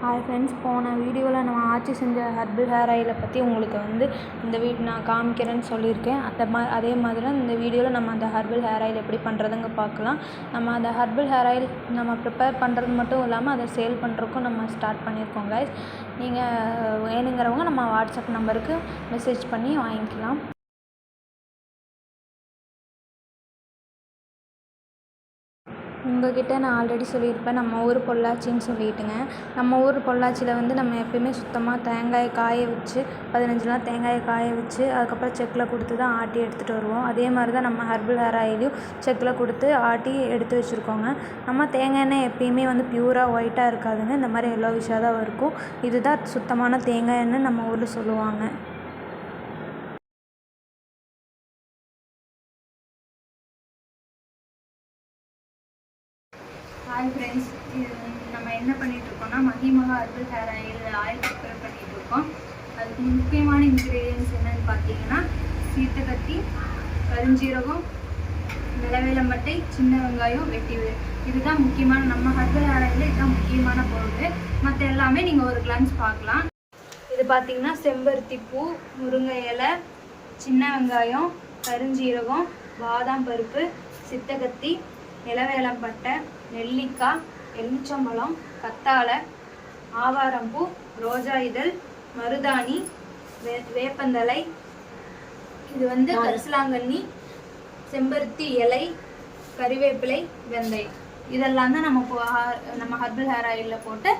Hi friends, போன வீடியோவில் நம்ம ஆச்சி செஞ்ச ஹெர்பல் ஹேர் ஆயிலை பற்றி உங்களுக்கு நான் காமிக்கிறேன்னு சொல்லியிருக்கேன். அதே மாதிரி தான் இந்த வீடியோவில் நம்ம அந்த ஹெர்பல் ஹேர் ஆயில் எப்படி பண்ணுறதுங்க பார்க்கலாம். நம்ம அந்த ஹெர்பல் ஹேர் ஆயில் நம்ம ப்ரிப்பேர் பண்ணுறது மட்டும் இல்லாமல் அதை சேல் பண்ணுறதுக்கும் நம்ம ஸ்டார்ட் பண்ணியிருக்கோம் கைஸ். நீங்கள் வேணுங்கிறவங்க நம்ம வாட்ஸ்அப் நம்பருக்கு மெசேஜ் பண்ணி வாங்கிக்கலாம். உங்கள்கிட்ட நான் ஆல்ரெடி சொல்லியிருப்பேன், நம்ம ஊர் பொள்ளாச்சின்னு சொல்லிட்டுங்க. நம்ம ஊர் பொள்ளாச்சியில் நம்ம எப்பயுமே சுத்தமாக தேங்காயை காய வச்சு 15 நாள் தேங்காயை காய வச்சு அதுக்கப்புறம் செக்கில் கொடுத்து தான் ஆட்டி எடுத்துகிட்டு வருவோம். அதே மாதிரி தான் நம்ம ஹெர்பல் ஹேர் ஆயிலையும் செக்கில் கொடுத்து ஆட்டி எடுத்து வச்சுருக்கோங்க. நம்ம தேங்காய் எண்ணெய் எப்பயுமே பியூராக ஒயிட்டாக இருக்காதுங்க, இந்த மாதிரி எல்லோவிஷாக தான் இருக்கும். இதுதான் சுத்தமான தேங்காய் எண்ணெய் நம்ம ஊரில் சொல்லுவாங்க. ஹாய் ஃப்ரெண்ட்ஸ், நம்ம என்ன பண்ணிகிட்ருக்கோம்னா மகிமகா ஹெர்பல் ஹேர் ஆயில் ப்ரிப்பேர் பண்ணிகிட்ருக்கோம். அதுக்கு முக்கியமான இன்க்ரீடியன்ஸ் என்னென்னு பார்த்தீங்கன்னா சீத்தக்கத்தி, கருஞ்சீரகம், நிலவேலம்பட்டை, சின்ன வெங்காயம், வெட்டிவேர். இதுதான் முக்கியமான நம்ம ஹெர்பல் ஹேர் ஆயிலில் இதுதான் முக்கியமான பொருள். மற்ற எல்லாமே நீங்கள் ஒரு கிளான்ஸ் பார்க்கலாம். இது பார்த்தீங்கன்னா செம்பருத்தி பூ, முருங்கை இலை, சின்ன வெங்காயம், கருஞ்சீரகம், பாதாம் பருப்பு, சித்தக்கத்தி, நிலவேலம்பட்டை, நெல்லிக்காய், எலுமிச்சம்பழம், கத்தாழை, ஆவாரம்பூ, ரோஜா இதழ், மருதாணி, வேப்பந்தலை, இது கரிசலாங்கண்ணி, செம்பருத்தி இலை, கறிவேப்பிலை, வெந்தயம். இதெல்லாம் தான் நம்ம ஹெர்பல் ஹேர் ஆயிலில் போட்டு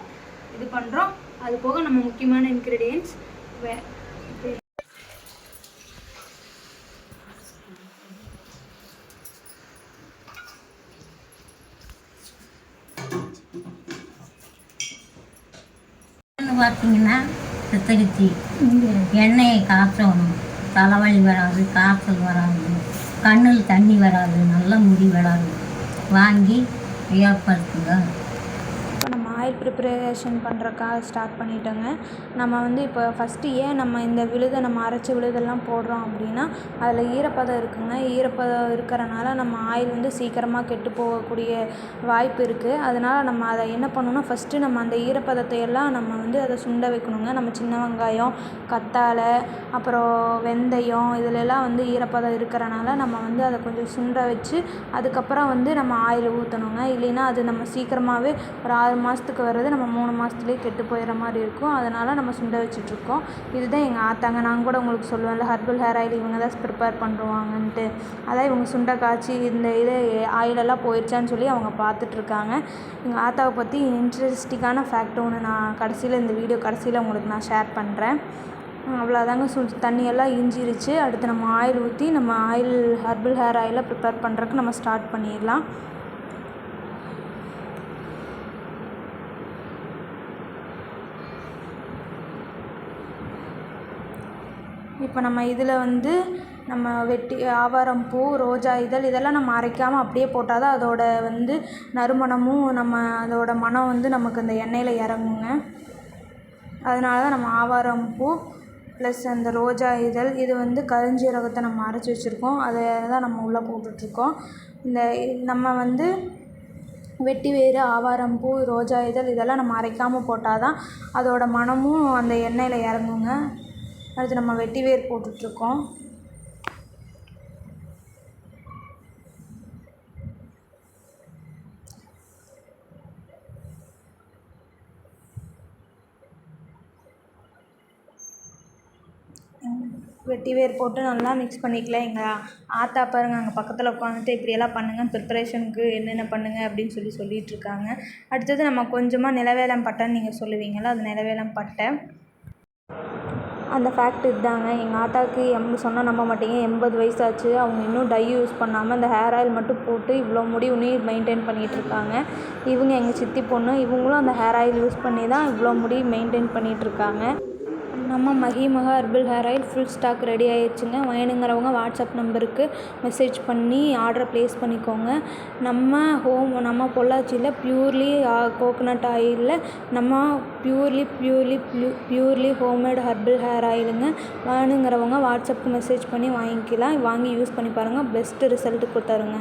இது பண்ணுறோம். அது போக நம்ம முக்கியமான இன்க்ரீடியன்ட்ஸ் பார்த்தீங்கன்னா சித்தரிச்சி எண்ணெயை காய்ச்சணும். தலைவலி வராது, காய்ச்சல் வராது, கண்ணில் தண்ணி வராது, நல்ல முடி வராது. வாங்கி ஏற்படுத்துங்க. இப்போ நம்ம ஆயில் ப்ரிப்பரேஷன் பண்ணுறக்காக ஸ்டார்ட் பண்ணிட்டோங்க. நம்ம இப்போ ஃபஸ்ட்டு ஏன் நம்ம இந்த விழுதை நம்ம அரைச்ச விழுதெல்லாம் போடுறோம் அப்படின்னா அதில் ஈரப்பதம் இருக்குங்க. ஈரப்பதம் இருக்கிறனால நம்ம ஆயில் சீக்கிரமாக கெட்டு போகக்கூடிய வாய்ப்பு இருக்குது. அதனால் நம்ம அதை என்ன பண்ணணும்னா ஃபஸ்ட்டு நம்ம அந்த ஈரப்பதத்தை எல்லாம் நம்ம அதை சுண்ட வைக்கணுங்க. நம்ம சின்ன வெங்காயம், கத்தாழை, அப்புறம் வெந்தயம், இதிலெல்லாம் ஈரப்பதம் இருக்கிறனால நம்ம அதை கொஞ்சம் சுண்ட வச்சு அதுக்கப்புறம் நம்ம ஆயில் ஊற்றணுங்க. இல்லைன்னா அது நம்ம சீக்கிரமாகவே ஒரு 6 மாதத்துக்கு வர்றது நம்ம 3 மாதத்துலேயே கெட்டு போயிடுற மாதிரி இருக்கும். அதனால் நம்ம சுண்ட வச்சிட்ருக்கோம். இதுதான் எங்கள் ஆத்தாங்க. நான் கூட உங்களுக்கு சொல்லுவேன்ல, ஹெர்பல் ஹேர் ஆயில் இவங்க தான் ப்ரிப்பேர் பண்ணுவாங்கன்ட்டு. அதான் இவங்க சுண்டை காய்ச்சி இந்த ஆயிலெல்லாம் போயிடுச்சான்னு சொல்லி அவங்க பார்த்துட்ருக்காங்க. எங்கள் ஆத்தாவை பற்றி இன்ட்ரெஸ்டிங்கான ஃபேக்ட் ஒன்று நான் கடைசியில் இந்த வீடியோ கடைசியில் உங்களுக்கு நான் ஷேர் பண்ணுறேன். அவ்வளோதாங்க. தண்ணியெல்லாம் இஞ்சிருச்சு. அடுத்து நம்ம ஆயில் ஊற்றி நம்ம ஹெர்பல் ஹேர் ஆயிலை ப்ரிப்பேர் பண்ணுறதுக்கு நம்ம ஸ்டார்ட் பண்ணிடலாம். இப்போ நம்ம இதில் நம்ம ஆவாரம்பூ, ரோஜா இதழ் இதெல்லாம் நம்ம அரைக்காமல் அப்படியே போட்டால் தான் அதோட நறுமணமும் அதோட மனம் நமக்கு அந்த எண்ணெயில் இறங்குங்க. அதனால தான் நம்ம ஆவாரம்பூ ப்ளஸ் அந்த ரோஜா இதழ் இது கருஞ்சீரகத்தை நம்ம அரைச்சி வச்சுருக்கோம். அதை தான் நம்ம உள்ளே போட்டுட்ருக்கோம். நம்ம வெட்டிவேர், ஆவாரம்பூ, ரோஜா இதழ் இதெல்லாம் நம்ம அரைக்காமல் போட்டால் தான் அதோட மனமும் அந்த எண்ணெயில் இறங்குங்க. அடுத்து நம்ம வெட்டிவேர் போட்டுட்ருக்கோம். வெட்டிவேர் போட்டு நல்லா மிக்ஸ் பண்ணிக்கலாம். எங்கள் ஆத்தா பாருங்கள், அங்கே பக்கத்தில் உட்காந்துட்டு இப்படியெல்லாம் பண்ணுங்கள், ப்ரிப்பரேஷனுக்கு என்னென்ன பண்ணுங்கள் அப்படின்னு சொல்லிகிட்ருக்காங்க. அடுத்தது நம்ம கொஞ்சமாக நிலவேலம்பட்டைன்னு நீங்கள் சொல்லுவீங்களா, அது நிலவேலம்பட்டை. அந்த ஃபேக்ட் இதுதாங்க. எங்கள் ஆத்தாவுக்கு சொன்னால் நம்ப மாட்டீங்க, 80 வயசாச்சு. அவங்க இன்னும் டை யூஸ் பண்ணாமல் அந்த ஹேர் ஆயில் மட்டும் போட்டு இவ்வளோ முடி இன்னும் மெயின்டைன் பண்ணிகிட்ருக்காங்க. இவங்க எங்கள் சித்தி பொண்ணு. இவங்களும் அந்த ஹேர் ஆயில் யூஸ் பண்ணி தான் இவ்வளோ முடி மெயின்டைன் பண்ணிகிட்ருக்காங்க. நம்ம Magimaga herbal hair oil full stock ready ஆயிடுச்சுங்க. வேணுங்கிறவங்க வாட்ஸ்அப் நம்பருக்கு மெசேஜ் பண்ணி ஆர்டரை ப்ளேஸ் பண்ணிக்கோங்க. நம்ம பொள்ளாச்சியில் பியூர்லி கோகோனட் ஆயிலில் நம்ம பியூர்லி ஹோம்மேட் ஹெர்பல் ஹேர் ஆயிலுங்க. வேணுங்கிறவங்க வாட்ஸ்அப்புக்கு மெசேஜ் பண்ணி வாங்கி யூஸ் பண்ணி பாருங்கள். Best result கொடுத்தாருங்க.